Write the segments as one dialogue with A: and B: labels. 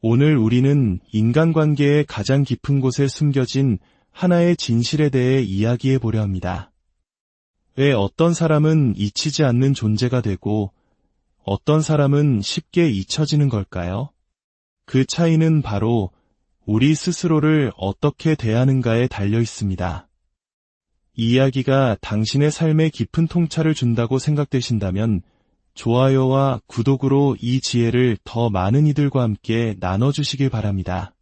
A: 오늘 우리는 인간관계의 가장 깊은 곳에 숨겨진 하나의 진실에 대해 이야기해 보려 합니다. 왜 어떤 사람은 잊히지 않는 존재가 되고 어떤 사람은 쉽게 잊혀지는 걸까요? 그 차이는 바로 우리 스스로를 어떻게 대하는가에 달려 있습니다. 이 이야기가 당신의 삶에 깊은 통찰을 준다고 생각되신다면 좋아요와 구독으로 이 지혜를 더 많은 이들과 함께 나눠주시길 바랍니다.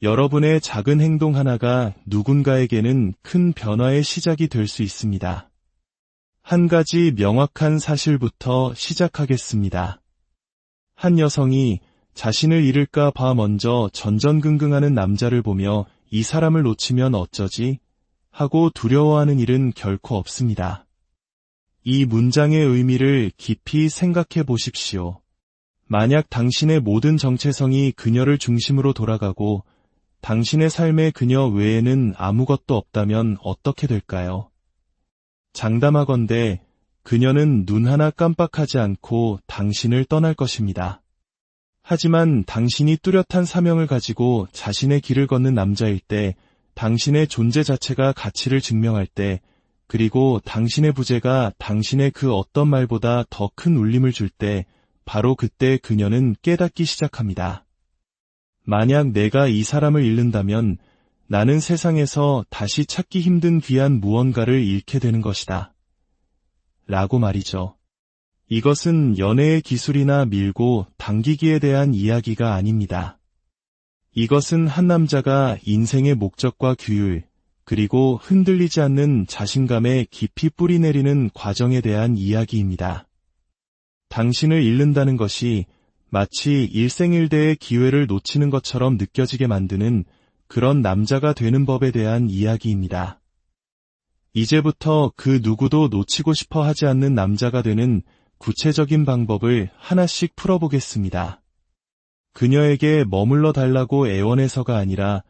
A: 여러분의 작은 행동 하나가 누군가에게는 큰 변화의 시작이 될 수 있습니다. 한 가지 명확한 사실부터 시작하겠습니다. 한 여성이 자신을 잃을까 봐 먼저 전전긍긍하는 남자를 보며 이 사람을 놓치면 어쩌지? 하고 두려워하는 일은 결코 없습니다. 이 문장의 의미를 깊이 생각해 보십시오. 만약 당신의 모든 정체성이 그녀를 중심으로 돌아가고 당신의 삶에 그녀 외에는 아무것도 없다면 어떻게 될까요? 장담하건대 그녀는 눈 하나 깜빡하지 않고 당신을 떠날 것입니다. 하지만 당신이 뚜렷한 사명을 가지고 자신의 길을 걷는 남자일 때, 당신의 존재 자체가 가치를 증명할 때, 그리고 당신의 부재가 당신의 그 어떤 말보다 더 큰 울림을 줄 때, 바로 그때 그녀는 깨닫기 시작합니다. 만약 내가 이 사람을 잃는다면 나는 세상에서 다시 찾기 힘든 귀한 무언가를 잃게 되는 것이다. 라고 말이죠. 이것은 연애의 기술이나 밀고 당기기에 대한 이야기가 아닙니다. 이것은 한 남자가 인생의 목적과 규율, 그리고 흔들리지 않는 자신감에 깊이 뿌리내리는 과정에 대한 이야기입니다. 당신을 잃는다는 것이 마치 일생일대의 기회를 놓치는 것처럼 느껴지게 만드는 그런 남자가 되는 법에 대한 이야기입니다. 이제부터 그 누구도 놓치고 싶어 하지 않는 남자가 되는 구체적인 방법을 하나씩 풀어보겠습니다. 그녀에게 머물러 달라고 애원해서가 아니라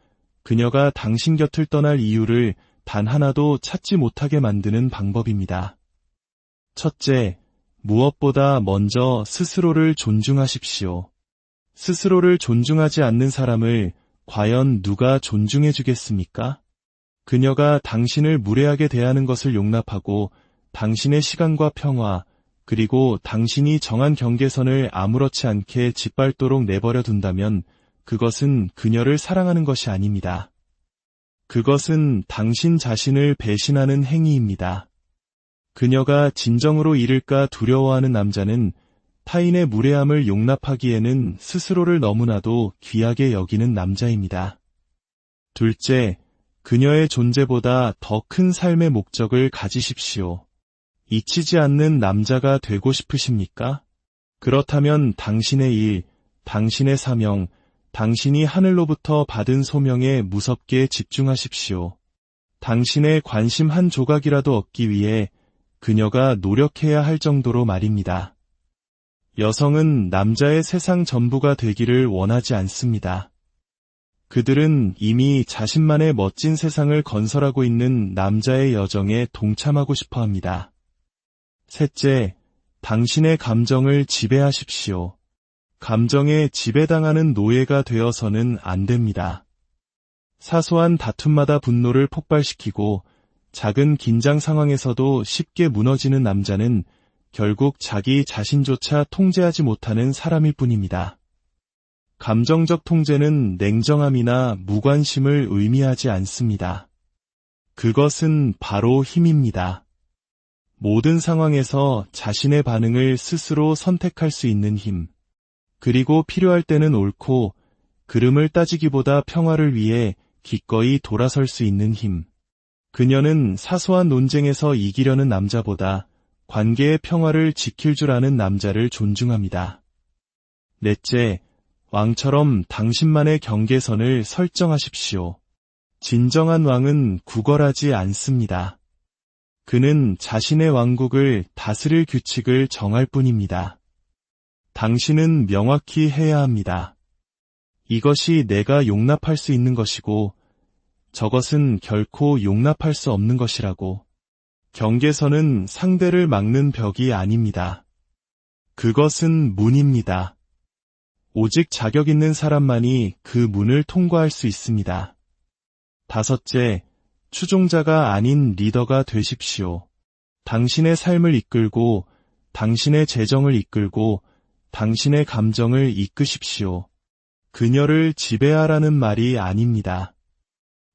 A: 그녀가 당신 곁을 떠날 이유를 단 하나도 찾지 못하게 만드는 방법입니다. 첫째, 무엇보다 먼저 스스로를 존중하십시오. 스스로를 존중하지 않는 사람을 과연 누가 존중해 주겠습니까? 그녀가 당신을 무례하게 대하는 것을 용납하고 당신의 시간과 평화, 그리고 당신이 정한 경계선을 아무렇지 않게 짓밟도록 내버려 둔다면 그것은 그녀를 사랑하는 것이 아닙니다. 그것은 당신 자신을 배신하는 행위입니다. 그녀가 진정으로 잃을까 두려워하는 남자는 타인의 무례함을 용납하기에는 스스로를 너무나도 귀하게 여기는 남자입니다. 둘째, 그녀의 존재보다 더 큰 삶의 목적을 가지십시오. 잊히지 않는 남자가 되고 싶으십니까? 그렇다면 당신의 일, 당신의 사명, 당신이 하늘로부터 받은 소명에 무섭게 집중하십시오. 당신의 관심 한 조각이라도 얻기 위해 그녀가 노력해야 할 정도로 말입니다. 여성은 남자의 세상 전부가 되기를 원하지 않습니다. 그들은 이미 자신만의 멋진 세상을 건설하고 있는 남자의 여정에 동참하고 싶어 합니다. 셋째, 당신의 감정을 지배하십시오. 감정에 지배당하는 노예가 되어서는 안 됩니다. 사소한 다툼마다 분노를 폭발시키고 작은 긴장 상황에서도 쉽게 무너지는 남자는 결국 자기 자신조차 통제하지 못하는 사람일 뿐입니다. 감정적 통제는 냉정함이나 무관심을 의미하지 않습니다. 그것은 바로 힘입니다. 모든 상황에서 자신의 반응을 스스로 선택할 수 있는 힘, 그리고 필요할 때는 옳고 그름을 따지기보다 평화를 위해 기꺼이 돌아설 수 있는 힘. 그녀는 사소한 논쟁에서 이기려는 남자보다 관계의 평화를 지킬 줄 아는 남자를 존중합니다. 넷째, 왕처럼 당신만의 경계선을 설정하십시오. 진정한 왕은 구걸하지 않습니다. 그는 자신의 왕국을 다스릴 규칙을 정할 뿐입니다. 당신은 명확히 해야 합니다. 이것이 내가 용납할 수 있는 것이고 저것은 결코 용납할 수 없는 것이라고. 경계선은 상대를 막는 벽이 아닙니다. 그것은 문입니다. 오직 자격 있는 사람만이 그 문을 통과할 수 있습니다. 5째, 추종자가 아닌 리더가 되십시오. 당신의 삶을 이끌고, 당신의 재정을 이끌고, 당신의 감정을 이끄십시오. 그녀를 지배하라는 말이 아닙니다.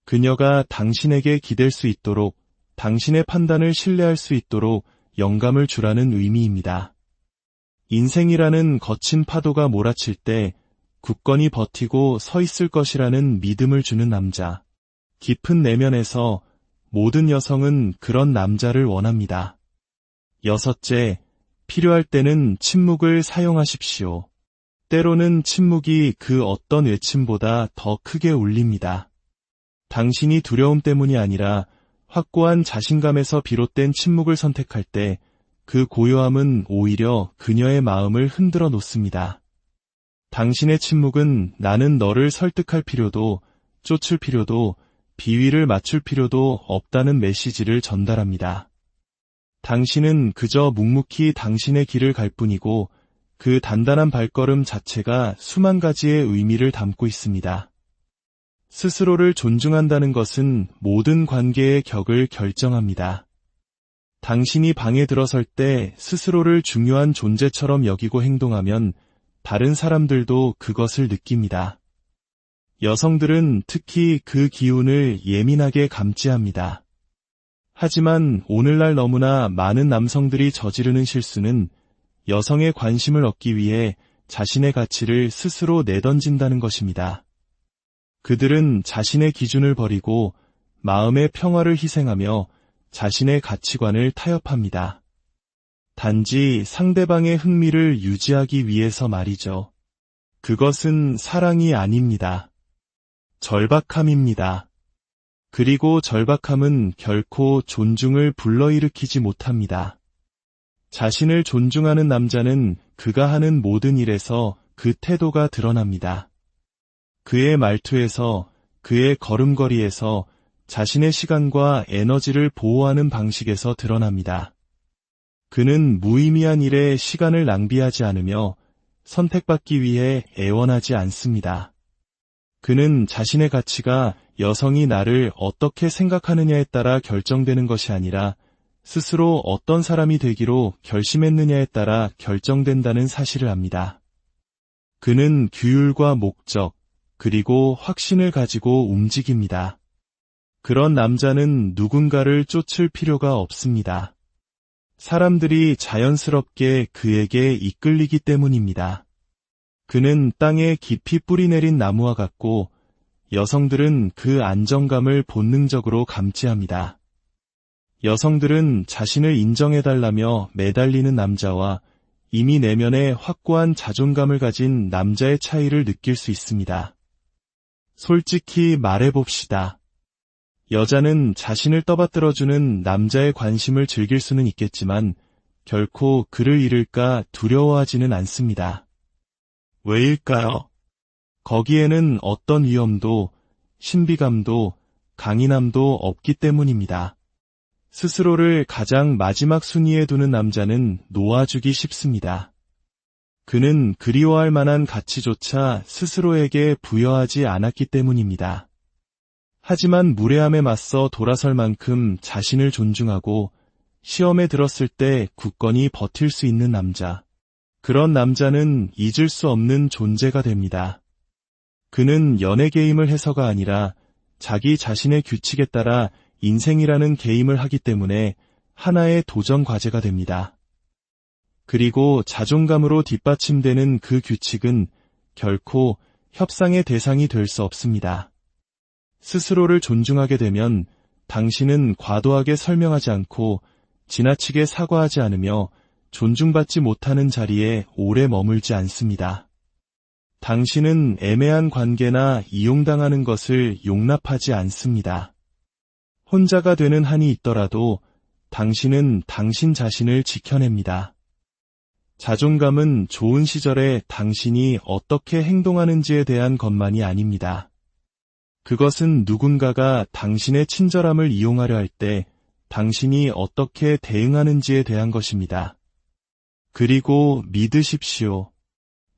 A: 그녀가 당신에게 기댈 수 있도록, 당신의 판단을 신뢰할 수 있도록 영감을 주라는 의미입니다. 인생이라는 거친 파도가 몰아칠 때 굳건히 버티고 서 있을 것이라는 믿음을 주는 남자. 깊은 내면에서 모든 여성은 그런 남자를 원합니다. 6째, 필요할 때는 침묵을 사용하십시오. 때로는 침묵이 그 어떤 외침보다 더 크게 울립니다. 당신이 두려움 때문이 아니라 확고한 자신감에서 비롯된 침묵을 선택할 때 그 고요함은 오히려 그녀의 마음을 흔들어 놓습니다. 당신의 침묵은 나는 너를 설득할 필요도, 쫓을 필요도, 비위를 맞출 필요도 없다는 메시지를 전달합니다. 당신은 그저 묵묵히 당신의 길을 갈 뿐이고 그 단단한 발걸음 자체가 수만 가지의 의미를 담고 있습니다. 스스로를 존중한다는 것은 모든 관계의 격을 결정합니다. 당신이 방에 들어설 때 스스로를 중요한 존재처럼 여기고 행동하면 다른 사람들도 그것을 느낍니다. 여성들은 특히 그 기운을 예민하게 감지합니다. 하지만 오늘날 너무나 많은 남성들이 저지르는 실수는 여성의 관심을 얻기 위해 자신의 가치를 스스로 내던진다는 것입니다. 그들은 자신의 기준을 버리고 마음의 평화를 희생하며 자신의 가치관을 타협합니다. 단지 상대방의 흥미를 유지하기 위해서 말이죠. 그것은 사랑이 아닙니다. 절박함입니다. 그리고 절박함은 결코 존중을 불러일으키지 못합니다. 자신을 존중하는 남자는 그가 하는 모든 일에서 그 태도가 드러납니다. 그의 말투에서, 그의 걸음걸이에서, 자신의 시간과 에너지를 보호하는 방식에서 드러납니다. 그는 무의미한 일에 시간을 낭비하지 않으며 선택받기 위해 애원하지 않습니다. 그는 자신의 가치가 여성이 나를 어떻게 생각하느냐에 따라 결정되는 것이 아니라 스스로 어떤 사람이 되기로 결심했느냐에 따라 결정된다는 사실을 압니다. 그는 규율과 목적, 그리고 확신을 가지고 움직입니다. 그런 남자는 누군가를 쫓을 필요가 없습니다. 사람들이 자연스럽게 그에게 이끌리기 때문입니다. 그는 땅에 깊이 뿌리내린 나무와 같고 여성들은 그 안정감을 본능적으로 감지합니다. 여성들은 자신을 인정해달라며 매달리는 남자와 이미 내면에 확고한 자존감을 가진 남자의 차이를 느낄 수 있습니다. 솔직히 말해봅시다. 여자는 자신을 떠받들어주는 남자의 관심을 즐길 수는 있겠지만 결코 그를 잃을까 두려워하지는 않습니다. 왜일까요? 거기에는 어떤 위험도, 신비감도, 강인함도 없기 때문입니다. 스스로를 가장 마지막 순위에 두는 남자는 놓아주기 쉽습니다. 그는 그리워할 만한 가치조차 스스로에게 부여하지 않았기 때문입니다. 하지만 무례함에 맞서 돌아설 만큼 자신을 존중하고 시험에 들었을 때 굳건히 버틸 수 있는 남자. 그런 남자는 잊을 수 없는 존재가 됩니다. 그는 연애 게임을 해서가 아니라 자기 자신의 규칙에 따라 인생이라는 게임을 하기 때문에 하나의 도전 과제가 됩니다. 그리고 자존감으로 뒷받침되는 그 규칙은 결코 협상의 대상이 될 수 없습니다. 스스로를 존중하게 되면 당신은 과도하게 설명하지 않고 지나치게 사과하지 않으며 존중받지 못하는 자리에 오래 머물지 않습니다. 당신은 애매한 관계나 이용당하는 것을 용납하지 않습니다. 혼자가 되는 한이 있더라도 당신은 당신 자신을 지켜냅니다. 자존감은 좋은 시절에 당신이 어떻게 행동하는지에 대한 것만이 아닙니다. 그것은 누군가가 당신의 친절함을 이용하려 할 때 당신이 어떻게 대응하는지에 대한 것입니다. 그리고 믿으십시오.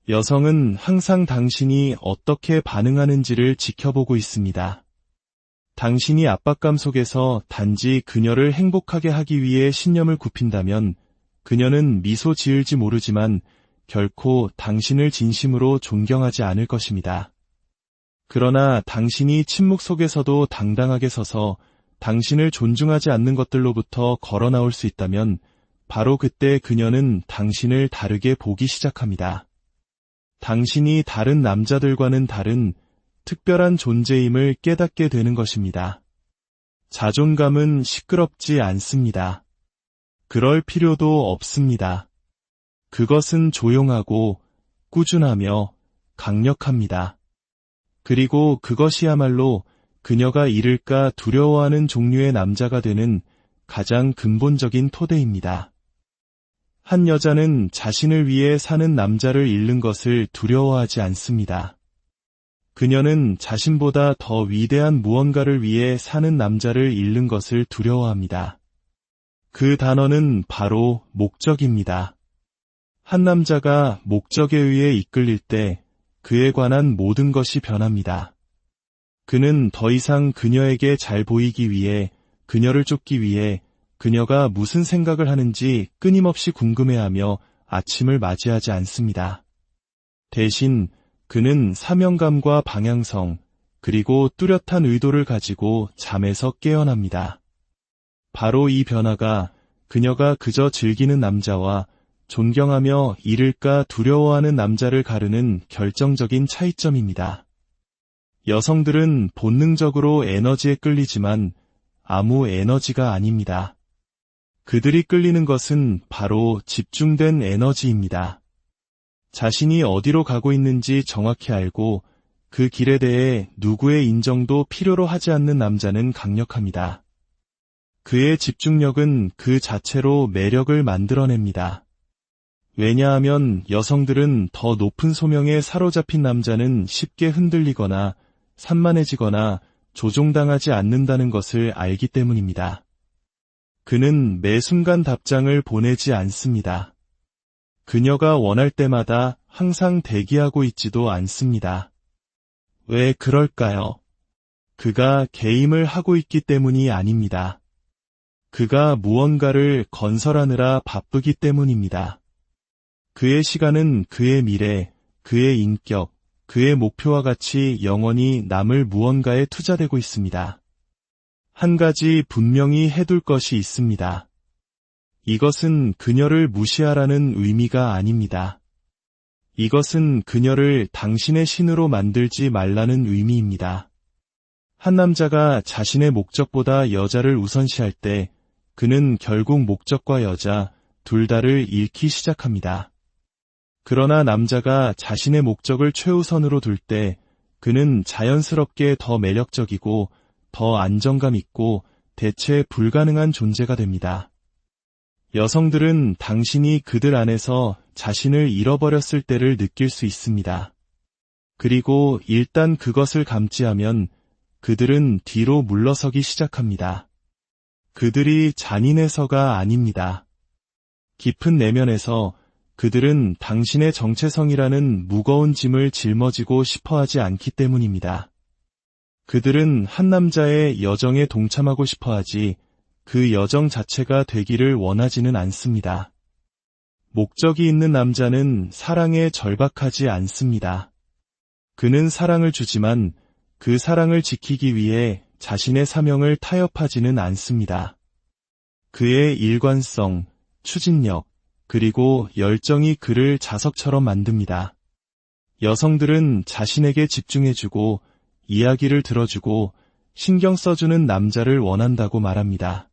A: 여성은 항상 당신이 어떻게 반응하는지를 지켜보고 있습니다. 당신이 압박감 속에서 단지 그녀를 행복하게 하기 위해 신념을 굽힌다면 그녀는 미소 지을지 모르지만 결코 당신을 진심으로 존경하지 않을 것입니다. 그러나 당신이 침묵 속에서도 당당하게 서서 당신을 존중하지 않는 것들로부터 걸어 나올 수 있다면 바로 그때 그녀는 당신을 다르게 보기 시작합니다. 당신이 다른 남자들과는 다른 특별한 존재임을 깨닫게 되는 것입니다. 자존감은 시끄럽지 않습니다. 그럴 필요도 없습니다. 그것은 조용하고 꾸준하며 강력합니다. 그리고 그것이야말로 그녀가 잃을까 두려워하는 종류의 남자가 되는 가장 근본적인 토대입니다. 한 여자는 자신을 위해 사는 남자를 잃는 것을 두려워하지 않습니다. 그녀는 자신보다 더 위대한 무언가를 위해 사는 남자를 잃는 것을 두려워합니다. 그 단어는 바로 목적입니다. 한 남자가 목적에 의해 이끌릴 때 그에 관한 모든 것이 변합니다. 그는 더 이상 그녀에게 잘 보이기 위해, 그녀를 쫓기 위해 그녀가 무슨 생각을 하는지 끊임없이 궁금해하며 아침을 맞이하지 않습니다. 대신 그는 사명감과 방향성, 그리고 뚜렷한 의도를 가지고 잠에서 깨어납니다. 바로 이 변화가 그녀가 그저 즐기는 남자와 존경하며 잃을까 두려워하는 남자를 가르는 결정적인 차이점입니다. 여성들은 본능적으로 에너지에 끌리지만 아무 에너지가 아닙니다. 그들이 끌리는 것은 바로 집중된 에너지입니다. 자신이 어디로 가고 있는지 정확히 알고 그 길에 대해 누구의 인정도 필요로 하지 않는 남자는 강력합니다. 그의 집중력은 그 자체로 매력을 만들어냅니다. 왜냐하면 여성들은 더 높은 소명에 사로잡힌 남자는 쉽게 흔들리거나 산만해지거나 조종당하지 않는다는 것을 알기 때문입니다. 그는 매 순간 답장을 보내지 않습니다. 그녀가 원할 때마다 항상 대기하고 있지도 않습니다. 왜 그럴까요? 그가 게임을 하고 있기 때문이 아닙니다. 그가 무언가를 건설하느라 바쁘기 때문입니다. 그의 시간은 그의 미래, 그의 인격, 그의 목표와 같이 영원히 남을 무언가에 투자되고 있습니다. 한 가지 분명히 해둘 것이 있습니다. 이것은 그녀를 무시하라는 의미가 아닙니다. 이것은 그녀를 당신의 신으로 만들지 말라는 의미입니다. 한 남자가 자신의 목적보다 여자를 우선시할 때 그는 결국 목적과 여자 둘 다를 잃기 시작합니다. 그러나 남자가 자신의 목적을 최우선으로 둘 때 그는 자연스럽게 더 매력적이고 더 안정감 있고 대체 불가능한 존재가 됩니다. 여성들은 당신이 그들 안에서 자신을 잃어버렸을 때를 느낄 수 있습니다. 그리고 일단 그것을 감지하면 그들은 뒤로 물러서기 시작합니다. 그들이 잔인해서가 아닙니다. 깊은 내면에서 그들은 당신의 정체성이라는 무거운 짐을 짊어지고 싶어하지 않기 때문입니다. 그들은 한 남자의 여정에 동참하고 싶어하지 그 여정 자체가 되기를 원하지는 않습니다. 목적이 있는 남자는 사랑에 절박하지 않습니다. 그는 사랑을 주지만 그 사랑을 지키기 위해 자신의 사명을 타협하지는 않습니다. 그의 일관성, 추진력, 그리고 열정이 그를 자석처럼 만듭니다. 여성들은 자신에게 집중해주고 이야기를 들어주고 신경 써주는 남자를 원한다고 말합니다.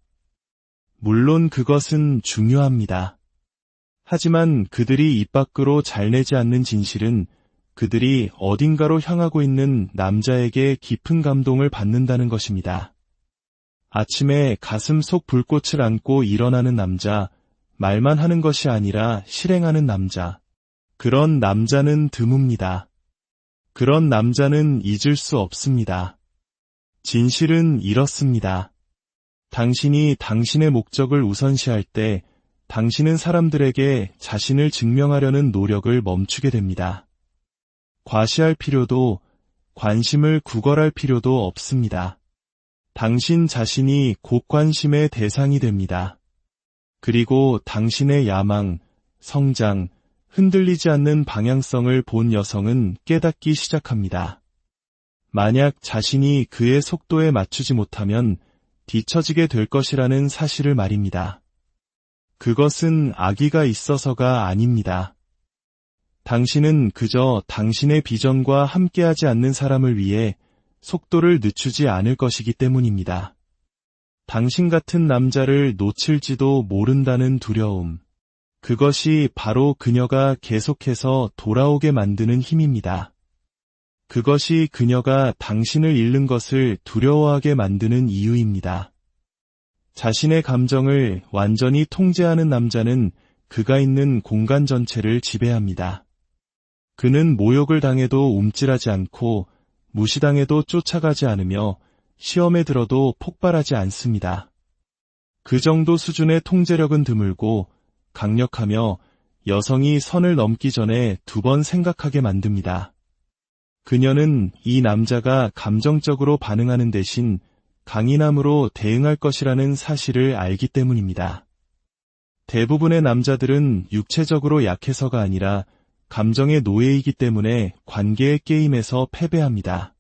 A: 물론 그것은 중요합니다. 하지만 그들이 입 밖으로 잘 내지 않는 진실은 그들이 어딘가로 향하고 있는 남자에게 깊은 감동을 받는다는 것입니다. 아침에 가슴 속 불꽃을 안고 일어나는 남자, 말만 하는 것이 아니라 실행하는 남자. 그런 남자는 드뭅니다. 그런 남자는 잊을 수 없습니다. 진실은 이렇습니다. 당신이 당신의 목적을 우선시할 때 당신은 사람들에게 자신을 증명하려는 노력을 멈추게 됩니다. 과시할 필요도, 관심을 구걸할 필요도 없습니다. 당신 자신이 곧 관심의 대상이 됩니다. 그리고 당신의 야망, 성장, 흔들리지 않는 방향성을 본 여성은 깨닫기 시작합니다. 만약 자신이 그의 속도에 맞추지 못하면 뒤처지게 될 것이라는 사실을 말입니다. 그것은 악의가 있어서가 아닙니다. 당신은 그저 당신의 비전과 함께하지 않는 사람을 위해 속도를 늦추지 않을 것이기 때문입니다. 당신 같은 남자를 놓칠지도 모른다는 두려움. 그것이 바로 그녀가 계속해서 돌아오게 만드는 힘입니다. 그것이 그녀가 당신을 잃는 것을 두려워하게 만드는 이유입니다. 자신의 감정을 완전히 통제하는 남자는 그가 있는 공간 전체를 지배합니다. 그는 모욕을 당해도 움찔하지 않고 무시당해도 쫓아가지 않으며 시험에 들어도 폭발하지 않습니다. 그 정도 수준의 통제력은 드물고 강력하며 여성이 선을 넘기 전에 2번 생각하게 만듭니다. 그녀는 이 남자가 감정적으로 반응하는 대신 강인함으로 대응할 것이라는 사실을 알기 때문입니다. 대부분의 남자들은 육체적으로 약해서가 아니라 감정의 노예이기 때문에 관계의 게임에서 패배합니다.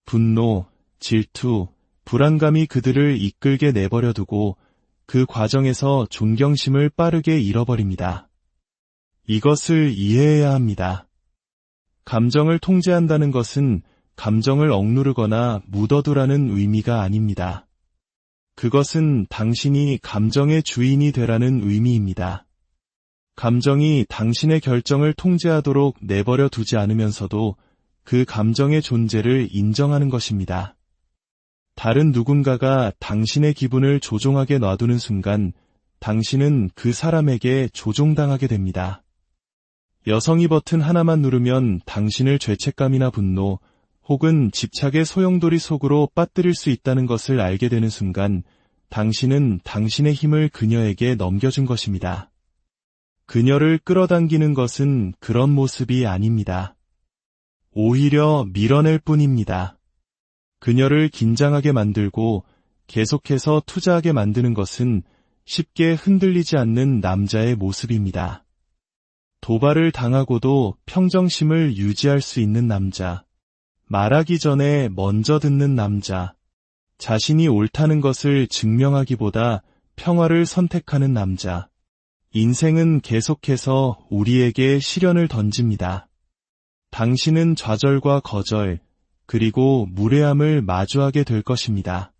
A: 분노, 질투, 불안감이 그들을 이끌게 내버려 두고 그 과정에서 존경심을 빠르게 잃어버립니다. 이것을 이해해야 합니다. 감정을 통제한다는 것은 감정을 억누르거나 묻어두라는 의미가 아닙니다. 그것은 당신이 감정의 주인이 되라는 의미입니다. 감정이 당신의 결정을 통제하도록 내버려 두지 않으면서도 그 감정의 존재를 인정하는 것입니다. 다른 누군가가 당신의 기분을 조종하게 놔두는 순간 당신은 그 사람에게 조종당하게 됩니다. 여성이 버튼 하나만 누르면 당신을 죄책감이나 분노 혹은 집착의 소용돌이 속으로 빠뜨릴 수 있다는 것을 알게 되는 순간 당신은 당신의 힘을 그녀에게 넘겨준 것입니다. 그녀를 끌어당기는 것은 그런 모습이 아닙니다. 오히려 밀어낼 뿐입니다. 그녀를 긴장하게 만들고 계속해서 투자하게 만드는 것은 쉽게 흔들리지 않는 남자의 모습입니다. 도발을 당하고도 평정심을 유지할 수 있는 남자. 말하기 전에 먼저 듣는 남자. 자신이 옳다는 것을 증명하기보다 평화를 선택하는 남자. 인생은 계속해서 우리에게 시련을 던집니다. 당신은 좌절과 거절, 그리고 무례함을 마주하게 될 것입니다.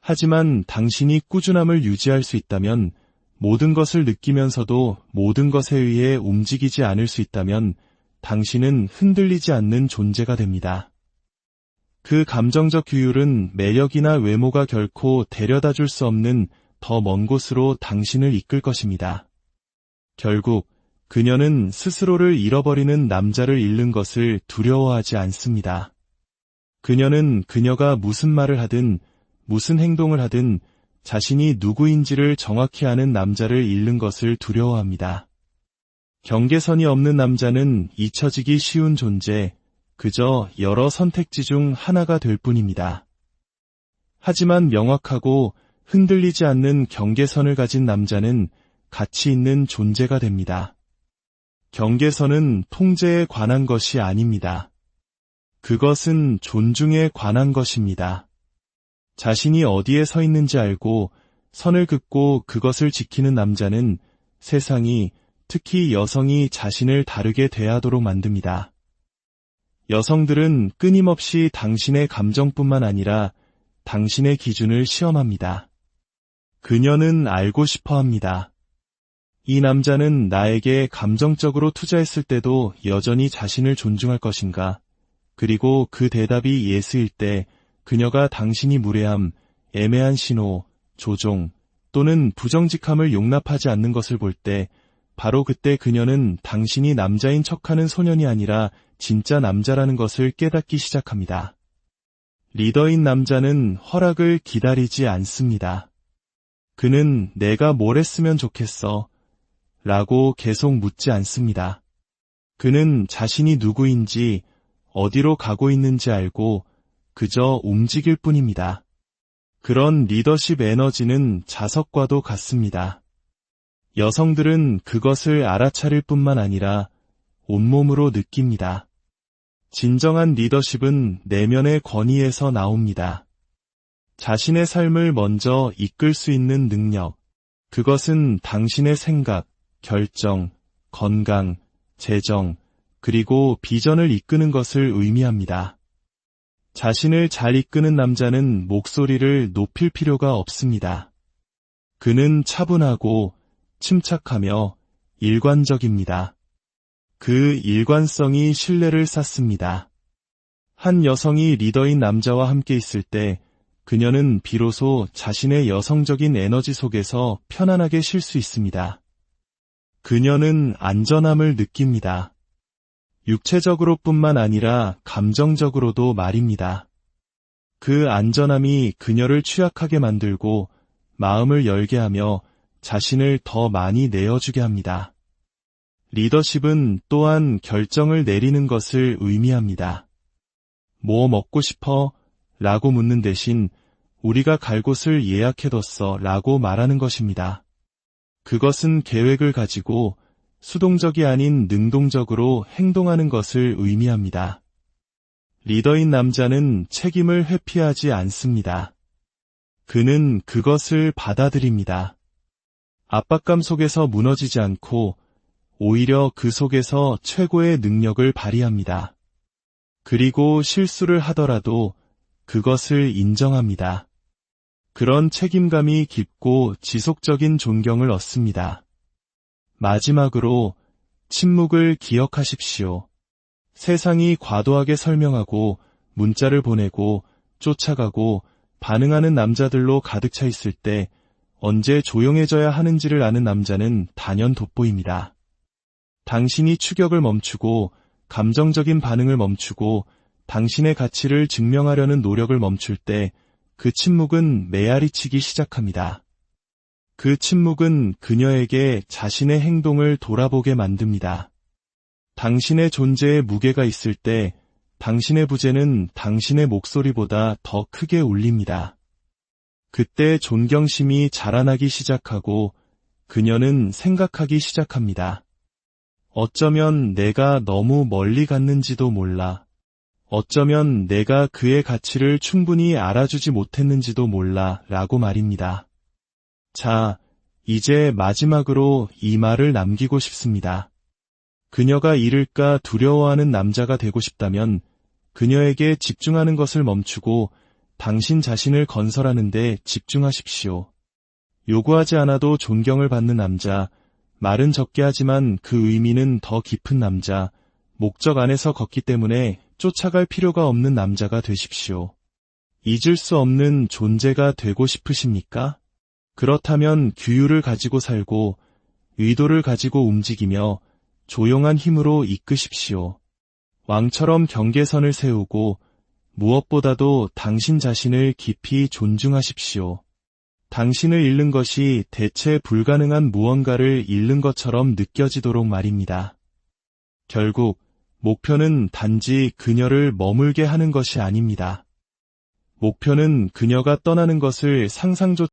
A: 하지만 당신이 꾸준함을 유지할 수 있다면, 모든 것을 느끼면서도 모든 것에 의해 움직이지 않을 수 있다면 당신은 흔들리지 않는 존재가 됩니다. 그 감정적 규율은 매력이나 외모가 결코 데려다 줄 수 없는 더 먼 곳으로 당신을 이끌 것입니다. 결국 그녀는 스스로를 잃어버리는 남자를 잃는 것을 두려워하지 않습니다. 그녀는 그녀가 무슨 말을 하든 무슨 행동을 하든 자신이 누구인지를 정확히 아는 남자를 잃는 것을 두려워합니다. 경계선이 없는 남자는 잊혀지기 쉬운 존재, 그저 여러 선택지 중 하나가 될 뿐입니다. 하지만 명확하고 흔들리지 않는 경계선을 가진 남자는 가치 있는 존재가 됩니다. 경계선은 통제에 관한 것이 아닙니다. 그것은 존중에 관한 것입니다. 자신이 어디에 서 있는지 알고 선을 긋고 그것을 지키는 남자는 세상이, 특히 여성이 자신을 다르게 대하도록 만듭니다. 여성들은 끊임없이 당신의 감정뿐만 아니라 당신의 기준을 시험합니다. 그녀는 알고 싶어 합니다. 이 남자는 나에게 감정적으로 투자했을 때도 여전히 자신을 존중할 것인가? 그리고 그 대답이 예스일 때 그녀가 당신이 무례함, 애매한 신호, 조종 또는 부정직함을 용납하지 않는 것을 볼 때 바로 그때 그녀는 당신이 남자인 척하는 소년이 아니라 진짜 남자라는 것을 깨닫기 시작합니다. 리더인 남자는 허락을 기다리지 않습니다. 그는 내가 뭘 했으면 좋겠어 라고 계속 묻지 않습니다. 그는 자신이 누구인지 어디로 가고 있는지 알고 그저 움직일 뿐입니다. 그런 리더십 에너지는 자석과도 같습니다. 여성들은 그것을 알아차릴 뿐만 아니라 온몸으로 느낍니다. 진정한 리더십은 내면의 권위에서 나옵니다. 자신의 삶을 먼저 이끌 수 있는 능력, 그것은 당신의 생각, 결정, 건강, 재정, 그리고 비전을 이끄는 것을 의미합니다. 자신을 잘 이끄는 남자는 목소리를 높일 필요가 없습니다. 그는 차분하고 침착하며 일관적입니다. 그 일관성이 신뢰를 쌓습니다. 한 여성이 리더인 남자와 함께 있을 때 그녀는 비로소 자신의 여성적인 에너지 속에서 편안하게 쉴 수 있습니다. 그녀는 안전함을 느낍니다. 육체적으로뿐만 아니라 감정적으로도 말입니다. 그 안전함이 그녀를 취약하게 만들고 마음을 열게 하며 자신을 더 많이 내어주게 합니다. 리더십은 또한 결정을 내리는 것을 의미합니다. 뭐 먹고 싶어? 라고 묻는 대신 우리가 갈 곳을 예약해뒀어 라고 말하는 것입니다. 그것은 계획을 가지고 수동적이 아닌 능동적으로 행동하는 것을 의미합니다. 리더인 남자는 책임을 회피하지 않습니다. 그는 그것을 받아들입니다. 압박감 속에서 무너지지 않고 오히려 그 속에서 최고의 능력을 발휘합니다. 그리고 실수를 하더라도 그것을 인정합니다. 그런 책임감이 깊고 지속적인 존경을 얻습니다. 마지막으로 침묵을 기억하십시오. 세상이 과도하게 설명하고 문자를 보내고 쫓아가고 반응하는 남자들로 가득 차 있을 때 언제 조용해져야 하는지를 아는 남자는 단연 돋보입니다. 당신이 추격을 멈추고 감정적인 반응을 멈추고 당신의 가치를 증명하려는 노력을 멈출 때 그 침묵은 메아리치기 시작합니다. 그 침묵은 그녀에게 자신의 행동을 돌아보게 만듭니다. 당신의 존재에 무게가 있을 때 당신의 부재는 당신의 목소리보다 더 크게 울립니다. 그때 존경심이 자라나기 시작하고 그녀는 생각하기 시작합니다. 어쩌면 내가 너무 멀리 갔는지도 몰라. 어쩌면 내가 그의 가치를 충분히 알아주지 못했는지도 몰라 라고 말입니다. 자, 이제 마지막으로 이 말을 남기고 싶습니다. 그녀가 잃을까 두려워하는 남자가 되고 싶다면 그녀에게 집중하는 것을 멈추고 당신 자신을 건설하는 데 집중하십시오. 요구하지 않아도 존경을 받는 남자, 말은 적게 하지만 그 의미는 더 깊은 남자, 목적 안에서 걷기 때문에 쫓아갈 필요가 없는 남자가 되십시오. 잊을 수 없는 존재가 되고 싶으십니까? 그렇다면 규율을 가지고 살고 의도를 가지고 움직이며 조용한 힘으로 이끄십시오. 왕처럼 경계선을 세우고 무엇보다도 당신 자신을 깊이 존중하십시오. 당신을 잃는 것이 대체 불가능한 무언가를 잃는 것처럼 느껴지도록 말입니다. 결국 목표는 단지 그녀를 머물게 하는 것이 아닙니다. 목표는 그녀가 떠나는 것을 상상조차